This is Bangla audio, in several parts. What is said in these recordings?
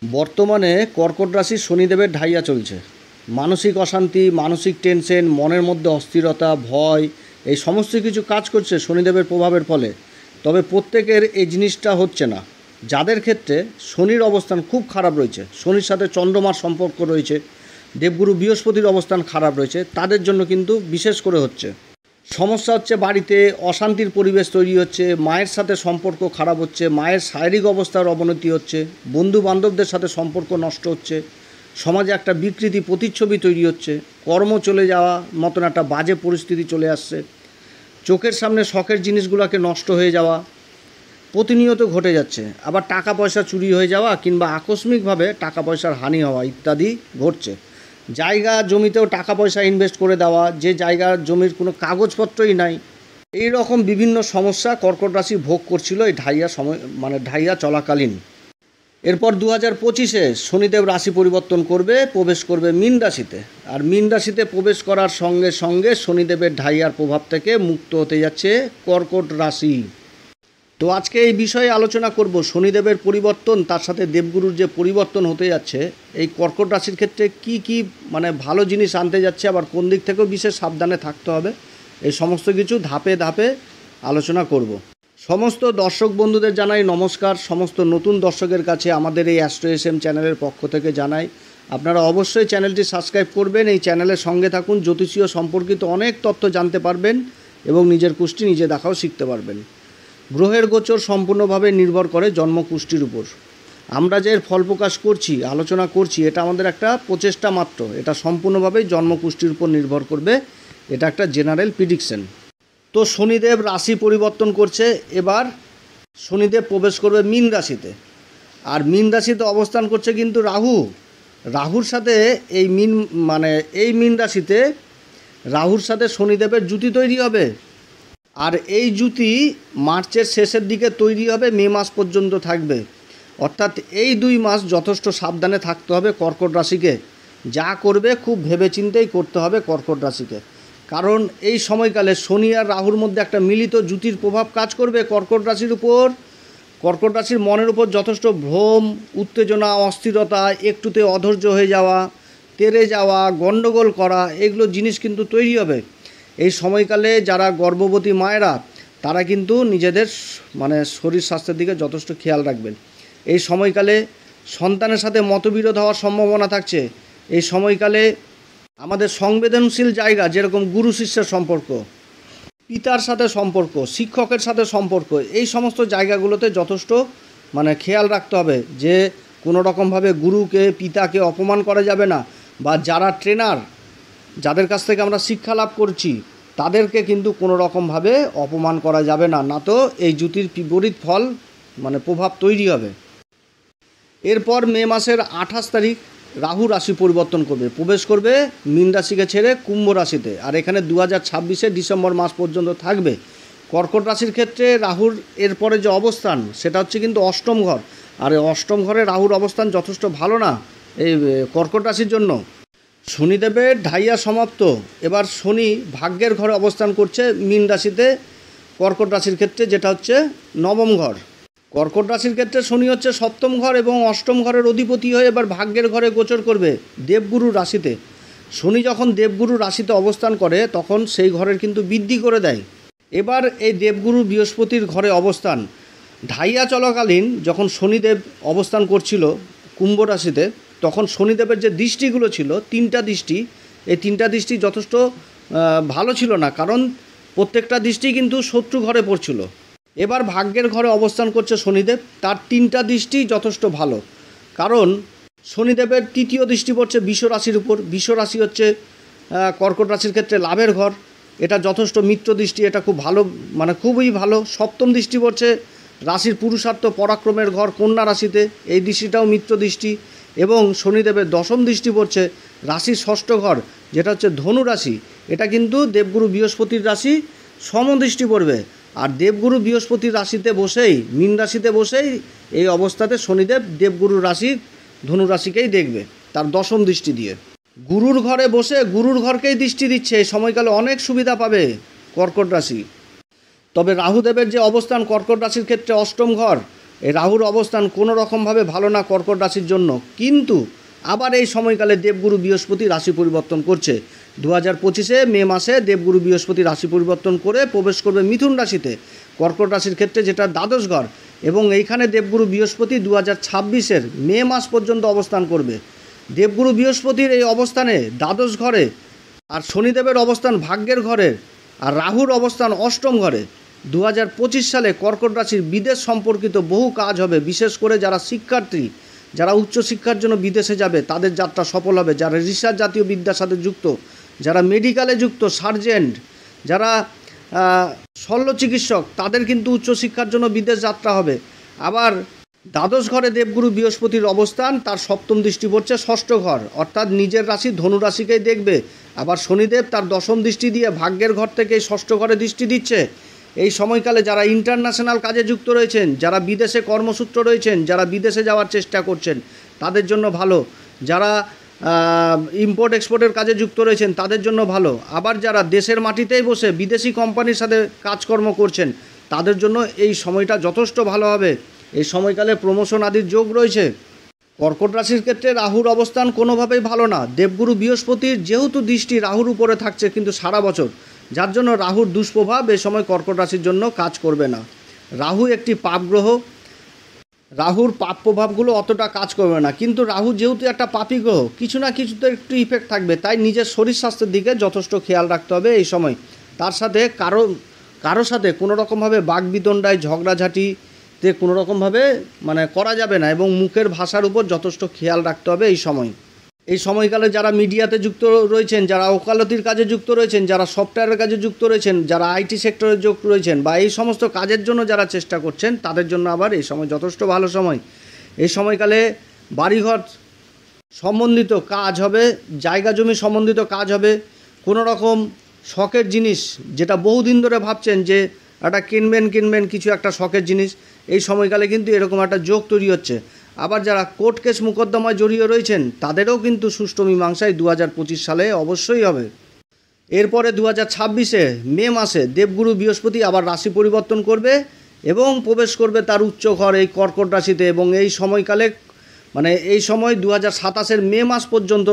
বর্তমানে কর্কট রাশির শনিদেবের ঢাইয়া চলছে। মানসিক অশান্তি, মানসিক টেনশন, মনের মধ্যে অস্থিরতা, ভয়, এই সমস্ত কিছু কাজ করছে শনিদেবের প্রভাবের ফলে। তবে প্রত্যেকের এই জিনিসটা হচ্ছে না। যাদের ক্ষেত্রে শনির অবস্থান খুব খারাপ রয়েছে, শনির সাথে চন্দ্রমার সম্পর্ক রয়েছে, দেবগুরু বৃহস্পতির অবস্থান খারাপ রয়েছে, তাদের জন্য কিন্তু বিশেষ করে হচ্ছে সমস্যা হচ্ছে। বাড়িতে অশান্তির পরিবেশ তৈরি হচ্ছে, মায়ের সাথে সম্পর্ক খারাপ হচ্ছে, মায়ের শারীরিক অবস্থার অবনতি হচ্ছে, বন্ধু বান্ধবদের সাথে সম্পর্ক নষ্ট হচ্ছে, সমাজে একটা বিকৃতি প্রতিচ্ছবি তৈরি হচ্ছে, কর্ম চলে যাওয়া মতন একটা বাজে পরিস্থিতি চলে আসছে, চোখের সামনে শখের জিনিসগুলোকে নষ্ট হয়ে যাওয়া প্রতিনিয়ত ঘটে যাচ্ছে। আবার টাকা পয়সা চুরি হয়ে যাওয়া কিংবা আকস্মিকভাবে টাকা পয়সার হানি হওয়া ইত্যাদি ঘটছে। জায়গা জমিতেও টাকা পয়সা ইনভেস্ট করে দেওয়া, যে জায়গার জমির কোনো কাগজপত্রই নাই, এই রকম বিভিন্ন সমস্যা কর্কট রাশি ভোগ করছিল এই ঢাইয়া সময়, ঢাইয়া চলাকালীন। এরপর 2025-এ শনিদেব রাশি পরিবর্তন করবে, প্রবেশ করবে মীন রাশিতে। আর মীন রাশিতে প্রবেশ করার সঙ্গে সঙ্গে শনিদেবের ঢাইয়ার প্রভাব থেকে মুক্ত হতে যাচ্ছে কর্কট রাশি। তো আজকে এই বিষয়ে আলোচনা করব শনিদেবের পরিবর্তন, তার সাথে দেবগুরুর যে পরিবর্তন হতে যাচ্ছে এই কর্কট রাশির ক্ষেত্রে কি কি ভালো জিনিস আনতে যাচ্ছে, আবার কোন দিক থেকেও বিশেষ সাবধানে থাকতে হবে, এই সমস্ত কিছু ধাপে ধাপে আলোচনা করব। সমস্ত দর্শক বন্ধুদের জানাই নমস্কার। সমস্ত নতুন দর্শকের কাছে আমাদের এই অ্যাস্ট্রো এসএম চ্যানেলের পক্ষ থেকে জানাই আপনারা অবশ্যই চ্যানেলটি সাবস্ক্রাইব করবেন, এই চ্যানেলের সঙ্গে থাকুন, জ্যোতিষীয় সম্পর্কিত অনেক তথ্য জানতে পারবেন এবং নিজের কুষ্টি নিজে দেখাও শিখতে পারবেন। গ্রহের গোচর সম্পূর্ণভাবে নির্ভর করে জন্মকুষ্ঠির উপর। আমরা যে ফল প্রকাশ করছি, আলোচনা করছি, এটা আমাদের একটা প্রচেষ্টা মাত্র, এটা সম্পূর্ণভাবেই জন্মকুষ্ঠির উপর নির্ভর করবে, এটা একটা জেনারেল প্রিডিকশন। তো শনিদেব রাশি পরিবর্তন করছে, এবার শনিদেব প্রবেশ করবে মীন রাশিতে। আর মীন রাশিতে অবস্থান করছে কিন্তু রাহুর সাথে এই মীন রাশিতে রাহুর সাথে শনিদেবের জুতি তৈরি হবে। আর এই জুতি মার্চের শেষের দিকে তৈরি হবে, মে মাস পর্যন্ত থাকবে। অর্থাৎ এই 2 মাস যথেষ্ট সাবধানে থাকতে হবে কর্কট রাশিকে। যা করবে খুব ভেবেচিন্তেই করতে হবে কর্কট রাশিকে, কারণ এই সময়কালে শনি আর রাহুর মধ্যে একটা মিলিত জুতির প্রভাব কাজ করবে কর্কট রাশির উপর। কর্কট রাশির মনের উপর যথেষ্ট ভ্রম, উত্তেজনা, অস্থিরতা, একটুতে অধৈর্য হয়ে যাওয়া, তেড়ে যাওয়া, গণ্ডগোল করা, এগুলো জিনিস কিন্তু তৈরি হবে। এই সময়কালে যারা গর্ভবতী মায়েরা তারা কিন্তু নিজেদের শরীর স্বাস্থ্যের দিকে যথেষ্ট খেয়াল রাখবেন। এই সময়কালে সন্তানের সাথে মতবিরোধ হওয়ার সম্ভাবনা থাকছে। এই সময়কালে আমাদের সংবেদনশীল জায়গা, যেরকম গুরু শিষ্যের সম্পর্ক, পিতার সাথে সম্পর্ক, শিক্ষকের সাথে সম্পর্ক, এই সমস্ত জায়গাগুলোতে যথেষ্ট খেয়াল রাখতে হবে যে কোনো রকমভাবে গুরুকে, পিতাকে অপমান করা যাবে না, বা যারা ট্রেনার, যাদের কাছ থেকে আমরা শিক্ষা লাভ করছি, তাদেরকে কিন্তু কোনো রকমভাবে অপমান করা যাবে না, না তো এই জুতির বিপরীত ফল প্রভাব তৈরি হবে। এরপর মে মাসের 28 তারিখ রাহু রাশি পরিবর্তন করবে, প্রবেশ করবে মীন রাশিকে ছেড়ে কুম্ভ রাশিতে। আর এখানে 2026-এর ডিসেম্বর মাস পর্যন্ত থাকবে। কর্কট রাশির ক্ষেত্রে রাহুর এরপরে যে অবস্থান সেটা হচ্ছে কিন্তু অষ্টম ঘর। আর এই অষ্টম ঘরে রাহুর অবস্থান যথেষ্ট ভালো না এই কর্কট রাশির জন্য। শনিদেবের ঢাইয়া সমাপ্ত, এবার শনি ভাগ্যের ঘরে অবস্থান করছে মীন রাশিতে কর্কট রাশির ক্ষেত্রে, যেটা হচ্ছে নবম ঘর। কর্কট রাশির ক্ষেত্রে শনি হচ্ছে সপ্তম ঘর এবং অষ্টম ঘরের অধিপতি হয়ে এবার ভাগ্যের ঘরে গোচর করবে দেবগুরু রাশিতে। শনি যখন দেবগুরু রাশিতে অবস্থান করে তখন সেই ঘরের কিন্তু বৃদ্ধি করে দেয়। এবার এই দেবগুরু বৃহস্পতির ঘরে অবস্থান, ঢাইয়া চলাকালীন যখন শনিদেব অবস্থান করছিল কুম্ভ রাশিতে, তখন শনিদেবের যে দৃষ্টিগুলো ছিল, 3টা দৃষ্টি, এই 3টা দৃষ্টি যথেষ্ট ভালো ছিল না, কারণ প্রত্যেকটা দৃষ্টি কিন্তু শত্রু ঘরে পড়ছিল। এবার ভাগ্যের ঘরে অবস্থান করছে শনিদেব, তার 3টা দৃষ্টি যথেষ্ট ভালো, কারণ শনিদেবের 3য় দৃষ্টি পড়ছে বৃষ রাশির উপর। বৃষ রাশি হচ্ছে কর্কট রাশির ক্ষেত্রে লাভের ঘর, এটা যথেষ্ট মিত্র দৃষ্টি, এটা খুব ভালো, খুবই ভালো। 7ম দৃষ্টি পড়ছে রাশির পুরুষার্থ পরাক্রমের ঘর কন্যা রাশিতে, এই দৃষ্টিটাও মিত্র দৃষ্টি। এবং শনিদেবের 10ম দৃষ্টি পড়ছে রাশির 6ষ্ঠ ঘর, যেটা হচ্ছে ধনু রাশি, এটা কিন্তু দেবগুরু বৃহস্পতির রাশি, সমদৃষ্টি পড়বে। আর দেবগুরু বৃহস্পতির রাশিতে বসেই, মীন রাশিতে বসেই এই অবস্থাতে শনিদেব দেবগুরুর রাশি ধনু রাশিকেই দেখবে তার 10ম দৃষ্টি দিয়ে। গুরুর ঘরে বসে গুরুর ঘরকেই দৃষ্টি দিচ্ছে, এই সময়কালে অনেক সুবিধা পাবে কর্কট রাশি। তবে রাহুদেবের যে অবস্থান কর্কট রাশির ক্ষেত্রে অষ্টম ঘর, এই রাহুর অবস্থান কোনো রকমভাবে ভালো না কর্কট রাশির জন্য। কিন্তু আবার এই সময়কালে দেবগুরু বৃহস্পতি রাশি পরিবর্তন করছে। 2025 মে মাসে দেবগুরু বৃহস্পতি রাশি পরিবর্তন করে প্রবেশ করবে মিথুন রাশিতে, কর্কট রাশির ক্ষেত্রে যেটা দ্বাদশ ঘর। এবং এইখানে দেবগুরু বৃহস্পতি 2026 মে মাস পর্যন্ত অবস্থান করবে। দেবগুরু বৃহস্পতির এই অবস্থানে দ্বাদশ ঘরে, আর শনিদেবের অবস্থান ভাগ্যের ঘরে, আর রাহুর অবস্থান অষ্টম ঘরে। 2025 সালে কর্কট রাশির বিদেশ সম্পর্কিত বহু কাজ হবে। বিশেষ করে যারা শিক্ষার্থী, যারা উচ্চশিক্ষার জন্য বিদেশে যাবে তাদের যাত্রা সফল হবে। যারা রিসার্চ জাতীয় বিদ্যার সাথে যুক্ত, যারা মেডিকেলে যুক্ত, সার্জেন্ট, যারা শল্য চিকিৎসক, তাদের কিন্তু উচ্চশিক্ষার জন্য বিদেশ যাত্রা হবে। আবার দ্বাদশ ঘরে দেবগুরু বৃহস্পতির অবস্থান, তার সপ্তম দৃষ্টি পড়ছে ষষ্ঠ ঘর, অর্থাৎ নিজের রাশি ধনু রাশিকেই দেখবে। আবার শনিদেব তার দশম দৃষ্টি দিয়ে ভাগ্যের ঘর থেকে ষষ্ঠ ঘরে দৃষ্টি দিচ্ছে। এই সময়কালে যারা ইন্টারন্যাশনাল কাজে যুক্ত রয়েছেন, যারা বিদেশে কর্মসূত্র রয়েছেন, যারা বিদেশে যাওয়ার চেষ্টা করছেন তাদের জন্য ভালো। যারা ইম্পোর্ট এক্সপোর্টের কাজে যুক্ত রয়েছেন তাদের জন্য ভালো। আবার যারা দেশের মাটিতেই বসে বিদেশি কোম্পানির সাথে কাজকর্ম করছেন তাদের জন্য এই সময়টা যথেষ্ট ভালো হবে। এই সময়কালে প্রমোশন আদির যোগ রয়েছে। কর্কট রাশির ক্ষেত্রে রাহুর অবস্থান কোনোভাবেই ভালো না। দেবগুরু বৃহস্পতির যেহেতু দৃষ্টি রাহুর উপরে থাকছে কিন্তু সারা বছর, যার জন্য রাহুর দুষ্প্রভাব এই সময় কর্কট রাশির জন্য কাজ করবে না। রাহু একটি পাপ গ্রহ, রাহুর পাপ প্রভাবগুলো অতটা কাজ করবে না। কিন্তু রাহু যেহেতু একটা পাপী গ্রহ, কিছু না কিছু তো একটু ইফেক্ট থাকবে। তাই নিজের শরীর স্বাস্থ্যের দিকে যথেষ্ট খেয়াল রাখতে হবে এই সময়। তার সাথে কারো সাথে কোনো রকমভাবে বাগবিতণ্ডায়, ঝগড়াঝাটিতে কোনো রকমভাবে করা যাবে না। এবং মুখের ভাষার উপর যথেষ্ট খেয়াল রাখতে হবে এই সময়। এই সময়কালে যারা মিডিয়াতে যুক্ত রয়েছেন, যারা ওকালতির কাজে যুক্ত রয়েছেন, যারা সফটওয়্যারের কাজে যুক্ত রয়েছেন, যারা আইটি সেক্টরে যুক্ত রয়েছেন, বা এই সমস্ত কাজের জন্য যারা চেষ্টা করছেন তাদের জন্য আবার এই সময় যথেষ্ট ভালো সময়। এই সময়কালে বাড়িঘর সম্বন্ধিত কাজ হবে, জায়গা জমি সম্বন্ধিত কাজ হবে। কোনো রকম শখের জিনিস যেটা বহুদিন ধরে ভাবছেন যে একটা কিনবেন কিছু একটা শখের জিনিস, এই সময়কালে কিন্তু এরকম একটা যোগ তৈরি হচ্ছে। আবার যারা কোর্ট কেস মোকদ্দমায় জড়িয়ে রয়েছেন তাদেরও কিন্তু সুষ্ঠু মীমাংসায় 2025 সালে অবশ্যই হবে। এরপরে 2026 মে মাসে দেবগুরু বৃহস্পতি আবার রাশি পরিবর্তন করবে এবং প্রবেশ করবে তার উচ্চ ঘর এই কর্কট রাশিতে। এবং এই সময়কালে এই সময় 2027 মে মাস পর্যন্ত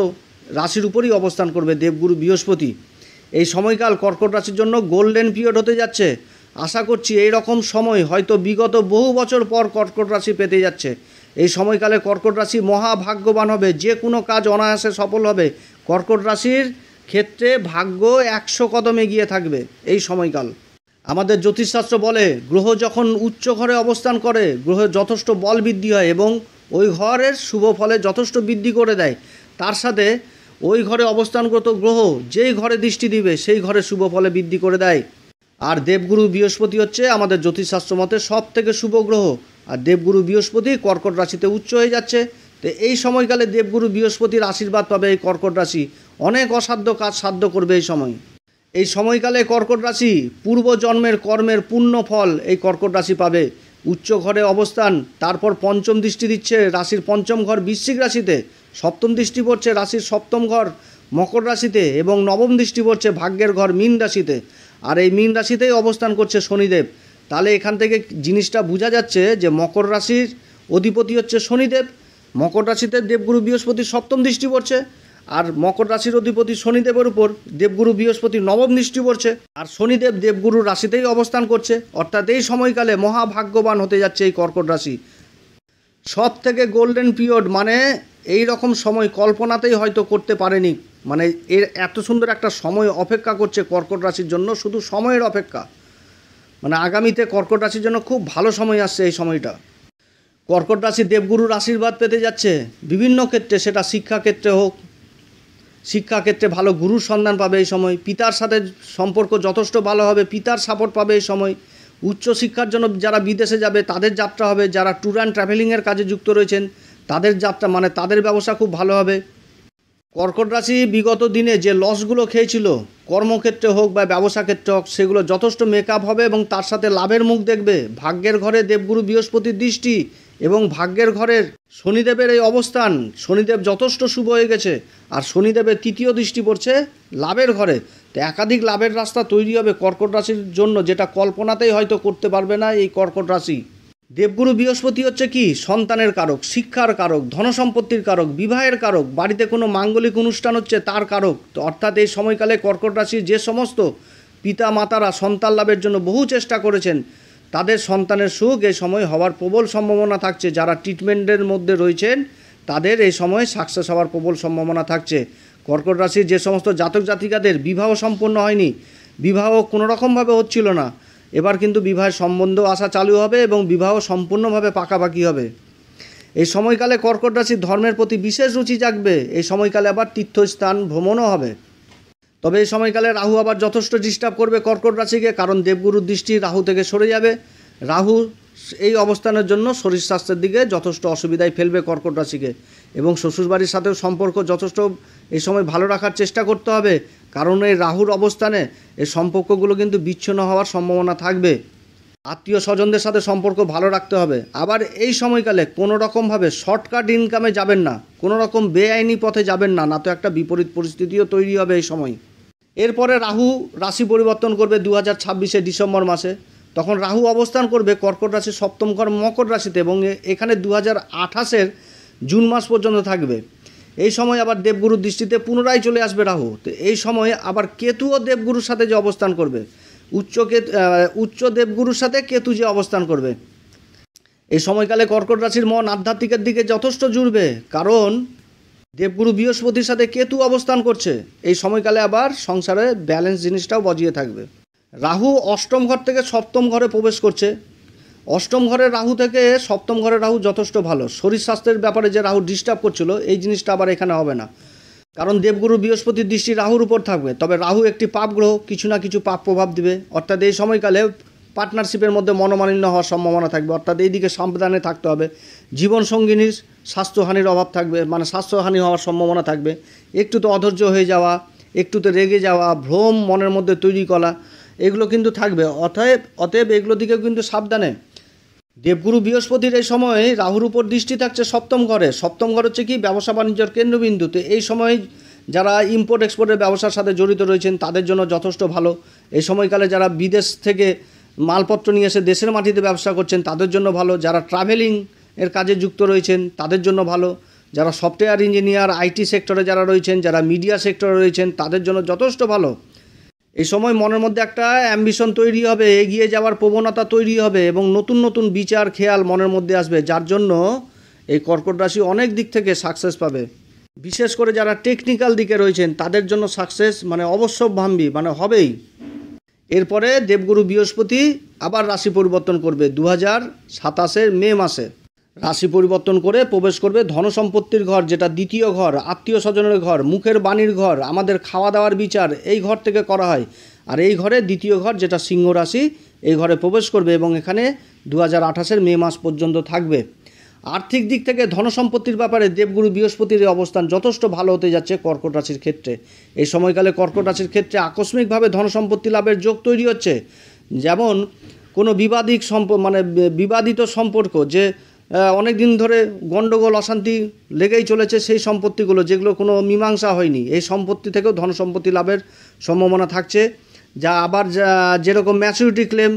রাশির উপরই অবস্থান করবে দেবগুরু বৃহস্পতি। এই সময়কাল কর্কট রাশির জন্য গোল্ডেন পিরিয়ড হতে যাচ্ছে। আশা করছি এই রকম সময় হয়তো বিগত বহু বছর পর কর্কট রাশি পেতে যাচ্ছে। এই সময়কালে কর্কট রাশি মহাভাগ্যবান হবে, যে কোনো কাজ অনায়াসে সফল হবে। কর্কট রাশির ক্ষেত্রে ভাগ্য 100 কদম এগিয়ে থাকবে এই সময়কাল। আমাদের জ্যোতিষশাস্ত্র বলে গ্রহ যখন উচ্চ ঘরে অবস্থান করে গ্রহের যথেষ্ট বল বৃদ্ধি হয় এবং ওই ঘরের শুভ ফলে যথেষ্ট বৃদ্ধি করে দেয়। তার সাথে ওই ঘরে অবস্থানগত গ্রহ যেই ঘরে দৃষ্টি দিবে সেই ঘরে শুভ ফলে বৃদ্ধি করে দেয়। আর দেবগুরু বৃহস্পতি হচ্ছে আমাদের জ্যোতিষশাস্ত্র মতে সব থেকে শুভ গ্রহ। আর দেবগুরু বৃহস্পতি কর্কট রাশিতে উচ্চ হয়ে যাচ্ছে। তো এই সময়কালে দেবগুরু বৃহস্পতির আশীর্বাদ পাবে এই কর্কট রাশি, অনেক অসাধ্য কাজ সাধ্য করবে এই সময়। এই সময়কালে কর্কট রাশি পূর্বজন্মের কর্মের পূর্ণ ফল এই কর্কট রাশি পাবে। উচ্চ ঘরে অবস্থান, তারপর পঞ্চম দৃষ্টি দিচ্ছে রাশির পঞ্চম ঘর বৃশ্চিক রাশিতে, সপ্তম দৃষ্টি পড়ছে রাশির সপ্তম ঘর মকর রাশিতে, এবং নবম দৃষ্টি পড়ছে ভাগ্যের ঘর মীন রাশিতে। আর এই মীন রাশিতেই অবস্থান করছে শনিদেব। তাহলে এখান থেকে জিনিসটা বোঝা যাচ্ছে যে মকর রাশির অধিপতি হচ্ছে শনিদেব। মকর রাশিতে দেবগুরু বৃহস্পতির সপ্তম দৃষ্টি পড়ছে, আর মকর রাশির অধিপতি শনিদেবের উপর দেবগুরু বৃহস্পতির নবম দৃষ্টি পড়ছে। আর শনিদেব দেবগুরুর রাশিতেই অবস্থান করছে। অর্থাৎ এই সময়কালে মহাভাগ্যবান হতে যাচ্ছে এই কর্কট রাশি। সব থেকে গোল্ডেন পিরিয়ড, এই রকম সময় কল্পনাতেই হয়তো করতে পারেনি। এর এত সুন্দর একটা সময় অপেক্ষা করছে কর্কট রাশির জন্য, শুধু সময়ের অপেক্ষা। আগামীতে কর্কট রাশির জন্য খুব ভালো সময় আসছে এই সময়টা। কর্কট রাশি দেবগুরুর আশীর্বাদ পেতে যাচ্ছে বিভিন্ন ক্ষেত্রে, সেটা শিক্ষাক্ষেত্রে হোক, শিক্ষাক্ষেত্রে ভালো গুরুর সন্ধান পাবে এই সময়। পিতার সাথে সম্পর্ক যথেষ্ট ভালো হবে, পিতার সাপোর্ট পাবে এই সময়। উচ্চশিক্ষার জন্য যারা বিদেশে যাবে তাদের যাত্রা হবে। যারা ট্যুর অ্যান্ড ট্রাভেলিংয়ের কাজে যুক্ত রয়েছেন তাদের যাত্রা তাদের ব্যবসা খুব ভালো হবে। কর্কট রাশি বিগত দিনে যে লসগুলো খেয়েছিল কর্মক্ষেত্রে হোক বা ব্যবসা ক্ষেত্রে হোক, সেগুলো যথেষ্ট মেকআপ হবে এবং তার সাথে লাভের মুখ দেখবে। ভাগ্যের ঘরে দেবগুরু বৃহস্পতির দৃষ্টি এবং ভাগ্যের ঘরের শনিদেবের এই অবস্থান, শনিদেব যথেষ্ট শুভ হয়ে গেছে। আর শনিদেবের তৃতীয় দৃষ্টি পড়ছে লাভের ঘরে। তো একাধিক লাভের রাস্তা তৈরি হবে কর্কট রাশির জন্য, যেটা কল্পনাতেই হয়তো করতে পারবে না এই কর্কট রাশি। দেবগুরু বৃহস্পতি হচ্ছে কি সন্তানের কারক, শিক্ষার কারক, ধনসম্পত্তির কারক, বিবাহের কারক, বাড়িতে কোনো মাঙ্গলিক অনুষ্ঠান হচ্ছে তার কারক। তো অর্থাৎ এই সময়কালে কর্কট রাশির যে সমস্ত পিতা মাতারা সন্তান লাভের জন্য বহু চেষ্টা করেছেন তাদের সন্তানের সুখ এই সময় হওয়ার প্রবল সম্ভাবনা থাকছে। যারা ট্রিটমেন্টের মধ্যে রয়েছেন তাদের এই সময় সাকসেস হওয়ার প্রবল সম্ভাবনা থাকছে। কর্কট রাশির যে সমস্ত জাতক জাতিকাদের বিবাহ সম্পন্ন হয়নি, বিবাহ কোনো রকমভাবে হচ্ছিল না, এবার কিন্তু বিবাহের সম্বন্ধ আসা চালু হবে এবং বিবাহ সম্পূর্ণভাবে পাকাপাকি হবে। এই সময়কালে কর্কট রাশির ধর্মের প্রতি বিশেষ রুচি জাগবে। এই সময়কালে আবার তীর্থস্থান ভ্রমণও হবে। তবে এই সময়কালে রাহু আবার যথেষ্ট ডিস্টার্ব করবে কর্কট রাশিকে, কারণ দেবগুরুর দৃষ্টি রাহু থেকে সরে যাবে। রাহু এই অবস্থানের জন্য শরীর স্বাস্থ্যের দিকে যথেষ্ট অসুবিধায় ফেলবে কর্কট রাশিকে, এবং শ্বশুরবাড়ির সাথেও সম্পর্ক যথেষ্ট এই সময় ভালো রাখার চেষ্টা করতে হবে, কারণ এই রাহুর অবস্থানে এই সম্পর্কগুলো কিন্তু বিচ্ছিন্ন হওয়ার সম্ভাবনা থাকবে। আত্মীয় স্বজনদের সাথে সম্পর্ক ভালো রাখতে হবে। আবার এই সময়কালে কোনো রকমভাবে শর্টকাট ইনকামে যাবেন না, কোনো রকম বেআইনি পথে যাবেন না, না তো একটা বিপরীত পরিস্থিতিও তৈরি হবে এই সময়। এরপরে রাহু রাশি পরিবর্তন করবে 2026 ডিসেম্বর মাসে। তখন রাহু অবস্থান করবে কর্কট রাশির সপ্তম ঘর মকর রাশিতে, এবং এখানে 2028 জুন মাস পর্যন্ত থাকবে। এই সময় আবার দেবগুরুর দৃষ্টিতে পুনরায় চলে আসবে রাহু। তো এই সময় আবার কেতুও দেবগুরুর সাথে যে অবস্থান করবে, উচ্চ দেবগুরুর সাথে কেতু যে অবস্থান করবে, এই সময়কালে কর্কট রাশির মন আধ্যাত্মিকের দিকে যথেষ্ট জুড়বে, কারণ দেবগুরু বৃহস্পতির সাথে কেতু অবস্থান করছে। এই সময়কালে আবার সংসারে ব্যালেন্স জিনিসটাও বজিয়ে থাকবে। রাহু অষ্টম ঘর থেকে সপ্তম ঘরে প্রবেশ করছে। অষ্টম ঘরের রাহু থেকে সপ্তম ঘরের রাহু যথেষ্ট ভালো। শরীর স্বাস্থ্যের ব্যাপারে যে রাহু ডিস্টার্ব করছিল এই জিনিসটা আবার এখানে হবে না, কারণ দেবগুরু বৃহস্পতির দৃষ্টি রাহুর উপর থাকবে। তবে রাহু একটি পাপ গ্রহ, কিছু না কিছু পাপ প্রভাব দিবে। অর্থাৎ এই সময়কালে পার্টনারশিপের মধ্যে মনোমালিন্য হওয়ার সম্ভাবনা থাকবে, অর্থাৎ এই দিকে সাবধানে থাকতে হবে। জীবনসঙ্গিনীর স্বাস্থ্যহানির অভাব থাকবে, মানে স্বাস্থ্যহানি হওয়ার সম্ভাবনা থাকবে। একটু তো অধৈর্য হয়ে যাওয়া, একটু তো রেগে যাওয়া, ভ্রম মনের মধ্যে তৈরি করা, এগুলো কিন্তু থাকবে। অতএব এগুলো দিকেও কিন্তু সাবধানে। দেবগুরু বৃহস্পতির এই সময় রাহুর উপর দৃষ্টি থাকছে সপ্তম ঘরে। সপ্তম ঘর হচ্ছে কি ব্যবসা বাণিজ্যের কেন্দ্রবিন্দু। তো এই সময় যারা ইম্পোর্ট এক্সপোর্টের ব্যবসার সাথে জড়িত রয়েছেন তাদের জন্য যথেষ্ট ভালো। এই সময়কালে যারা বিদেশ থেকে মালপত্র নিয়ে এসে দেশের মাটিতে ব্যবসা করছেন তাদের জন্য ভালো। যারা ট্রাভেলিং এর কাজে যুক্ত রয়েছেন তাদের জন্য ভালো। যারা সফটওয়্যার ইঞ্জিনিয়ার, আইটি সেক্টরে যারা রয়েছেন, যারা মিডিয়া সেক্টরে রয়েছেন তাদের জন্য যথেষ্ট ভালো। এই সময় মনের মধ্যে একটা অ্যাম্বিশন তৈরি হবে, এগিয়ে যাওয়ার প্রবণতা তৈরি হবে, এবং নতুন নতুন বিচার খেয়াল মনের মধ্যে আসবে, যার জন্য এই কর্কট রাশি অনেক দিক থেকে সাকসেস পাবে। বিশেষ করে যারা টেকনিক্যাল দিকে রয়েছেন তাদের জন্য সাকসেস মানে অবশ্যম্ভাবী, মানে হবেই। এরপরে দেবগুরু বৃহস্পতি আবার রাশি পরিবর্তন করবে 2027 মে মাসে। রাশি পরিবর্তন করে প্রবেশ করবে ধনসম্পত্তির ঘর, যেটা দ্বিতীয় ঘর, আত্মীয় স্বজনের ঘর, মুখের বাণীর ঘর, আমাদের খাওয়া দাওয়ার বিচার এই ঘর থেকে করা হয়। আর এই ঘরে দ্বিতীয় ঘর যেটা সিংহ রাশি, এই ঘরে প্রবেশ করবে এবং এখানে 2028 মে মাস পর্যন্ত থাকবে। আর্থিক দিক থেকে ধনসম্পত্তির ব্যাপারে দেবগুরু বৃহস্পতির অবস্থান যথেষ্ট ভালো হতে যাচ্ছে কর্কট রাশির ক্ষেত্রে। এই সময়কালে কর্কট রাশির ক্ষেত্রে আকস্মিকভাবে ধনসম্পত্তি লাভের যোগ তৈরি হচ্ছে। যেমন কোনো বিবাদিত সম্পর্ক, যে অনেক দিন ধরে গণ্ডগোল অশান্তি লেগেই চলেছে, সেই সম্পত্তিগুলো যেগুলো কোনো মীমাংসা হয়নি, এই সম্পত্তি থেকেও ধনসম্পত্তি লাভের সম্ভাবনা থাকছে। যেরকম ম্যাচুরিটি ক্লেম,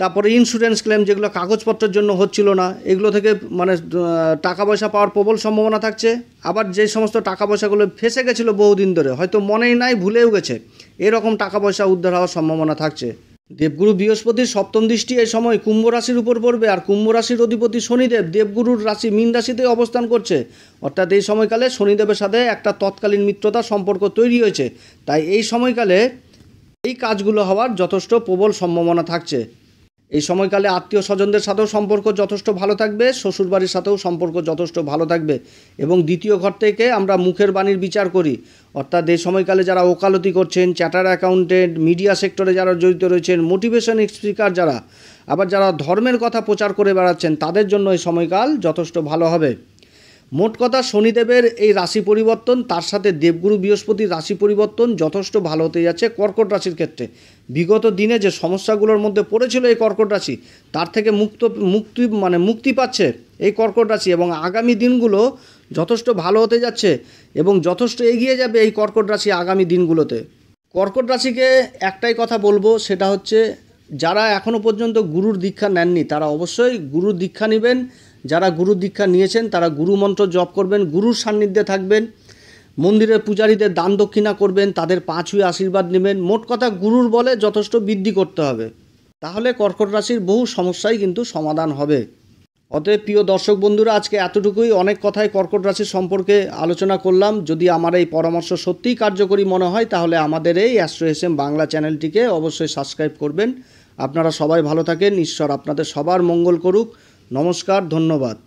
তারপরে ইন্স্যুরেন্স ক্লেম, যেগুলো কাগজপত্রের জন্য হচ্ছিল না, এগুলো থেকে টাকা পয়সা পাওয়ার প্রবল সম্ভাবনা থাকছে। আবার যে সমস্ত টাকা পয়সাগুলো ফেসে গেছিলো বহুদিন ধরে, হয়তো মনেই নাই, ভুলেও গেছে, এরকম টাকা পয়সা উদ্ধার হওয়ার সম্ভাবনা থাকছে। দেবগুরু বৃহস্পতির সপ্তম দৃষ্টি এই সময় কুম্ভ রাশির উপর পড়বে, আর কুম্ভ রাশির অধিপতি শনিদেব দেবগুরুর রাশি মীন রাশিতে অবস্থান করছে। অর্থাৎ এই সময়কালে শনিদেবের সাথে একটা তৎকালীন মিত্রতার সম্পর্ক তৈরি হয়েছে। তাই এই সময়কালে এই কাজগুলো হওয়ার যথেষ্ট প্রবল সম্ভাবনা থাকছে। এই সময়কালে আত্মীয় স্বজনদের সাথেও সম্পর্ক যথেষ্ট ভালো থাকবে, শ্বশুরবাড়ির সাথেও সম্পর্ক যথেষ্ট ভালো থাকবে। এবং দ্বিতীয় ঘর থেকে আমরা মুখের বাণীর বিচার করি, অর্থাৎ এই সময়কালে যারা ওকালতি করছেন, চার্টার অ্যাকাউন্টেন্ট, মিডিয়া সেক্টরে যারা জড়িত রয়েছেন, মোটিভেশন স্পিকার যারা, আবার যারা ধর্মের কথা প্রচার করে বেড়াচ্ছেন, তাদের জন্য এই সময়কাল যথেষ্ট ভালো হবে। মোট কথা শনিদেবের এই রাশি পরিবর্তন, তার সাথে দেবগুরু বৃহস্পতির রাশি পরিবর্তন যথেষ্ট ভালো হতে যাচ্ছে কর্কট রাশির ক্ষেত্রে। বিগত দিনে যে সমস্যাগুলোর মধ্যে পড়েছিল এই কর্কট রাশি, তার থেকে মুক্তি পাচ্ছে এই কর্কট রাশি, এবং আগামী দিনগুলো যথেষ্ট ভালো হতে যাচ্ছে এবং যথেষ্ট এগিয়ে যাবে এই কর্কট রাশি আগামী দিনগুলোতে। কর্কট রাশিকে একটাই কথা বলবো, সেটা হচ্ছে যারা এখনও পর্যন্ত গুরুর দীক্ষা নেননি তারা অবশ্যই গুরুর দীক্ষা নেবেন। যারা গুরুর দীক্ষা নিয়েছেন তারা গুরু মন্ত্র জপ করবেন, গুরুর সান্নিধ্যে থাকবেন, মন্দিরের পূজারীদের দান দক্ষিণা করবেন, তাদের পা ছুঁয়ে আশীর্বাদ নেবেন। মোট কথা গুরুর বলে যথেষ্ট বৃদ্ধি করতে হবে, তাহলে কর্কট রাশির বহু সমস্যাই কিন্তু সমাধান হবে। অতএব প্রিয় দর্শক বন্ধুরা, আজকে এতটুকুই। অনেক কথাই কর্কট রাশি সম্পর্কে আলোচনা করলাম। যদি আমার এই পরামর্শ সত্যিই কার্যকরী মনে হয় তাহলে আমাদের এই অ্যাস্ট্রো এসএম বাংলা চ্যানেলটিকে অবশ্যই সাবস্ক্রাইব করবেন। আপনারা সবাই ভালো থাকেন, ঈশ্বর আপনাদের সবার মঙ্গল করুক। নমস্কার, ধন্যবাদ।